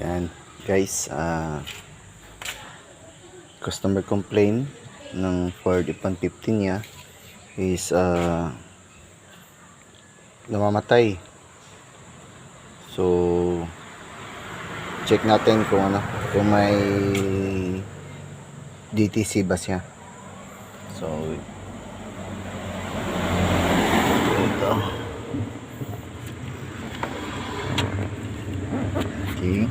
Yan guys, customer complaint ng Ford F-150 niya is namamatay. So check natin kung may DTC ba siya. So ito, okay,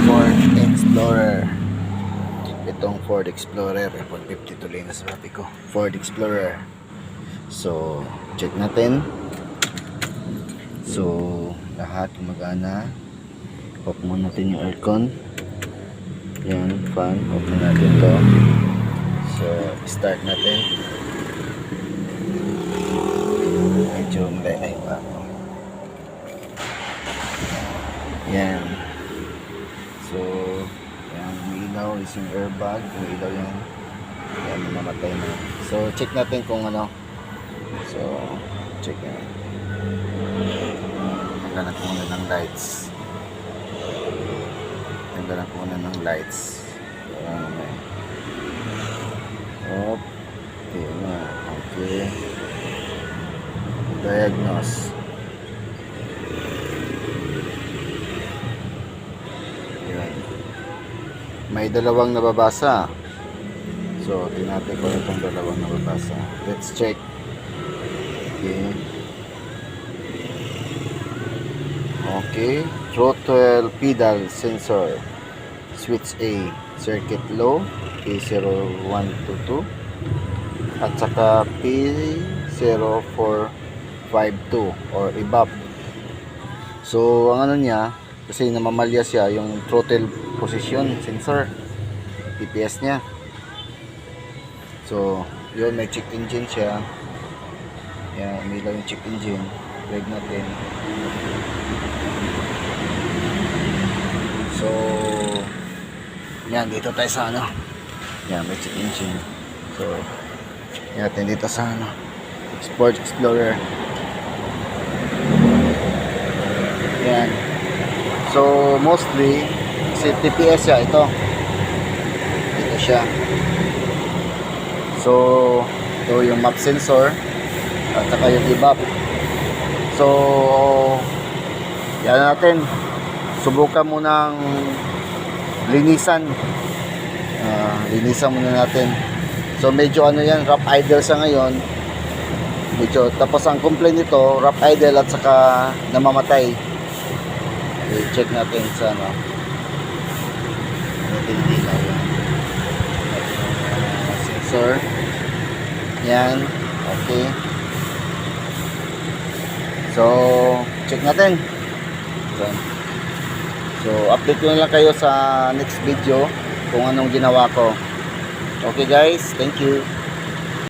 Ford Explorer. Itong Ford Explorer F-150 tuloy na sabi ko, Ford Explorer. So check natin. So lahat gumagana. Off muna natin yung aircon. Yan, fan, off na natin to. So start natin. Medyo malay pa. Yan. So yan, umiilaw is yung airbag. Umiilaw yan. Yan, mamatay na. So check natin kung ano. So check yan. Tanggalan ko muna ng lights. Tanggalan ko muna ng lights. Okay. Okay. Diagnose. Yan. May dalawang nababasa. So tingnan natin kung itong dalawang nababasa. Let's check. Okay. Okay, throttle pedal sensor, switch A, circuit low, P0122, at saka P0452 or EBAP. So ang ano niya, kasi namamalya siya yung throttle position sensor, TPS niya. So yun, may check engine siya. Yan, umilaw yung check engine. Drag natin. So yan, dito tayo sa ano. Yan, may check engine. So yan natin dito sa ano, Ford Explorer. Yan. So mostly si TPS siya ito. Ito siya. So ito yung map sensor at saka yung EBAP. So yan natin, subukan munang linisan. Linisan muna natin. So medyo ano yan, rough idle sa ngayon. Medyo, tapos ang complaint nito, rough idle at saka namamatay. Okay, check natin sa ano. Natin ilaw yan. Sensor. Yan. Okay. So check natin. So update ko na lang kayo sa next video kung anong ginawa ko. Okay guys, thank you.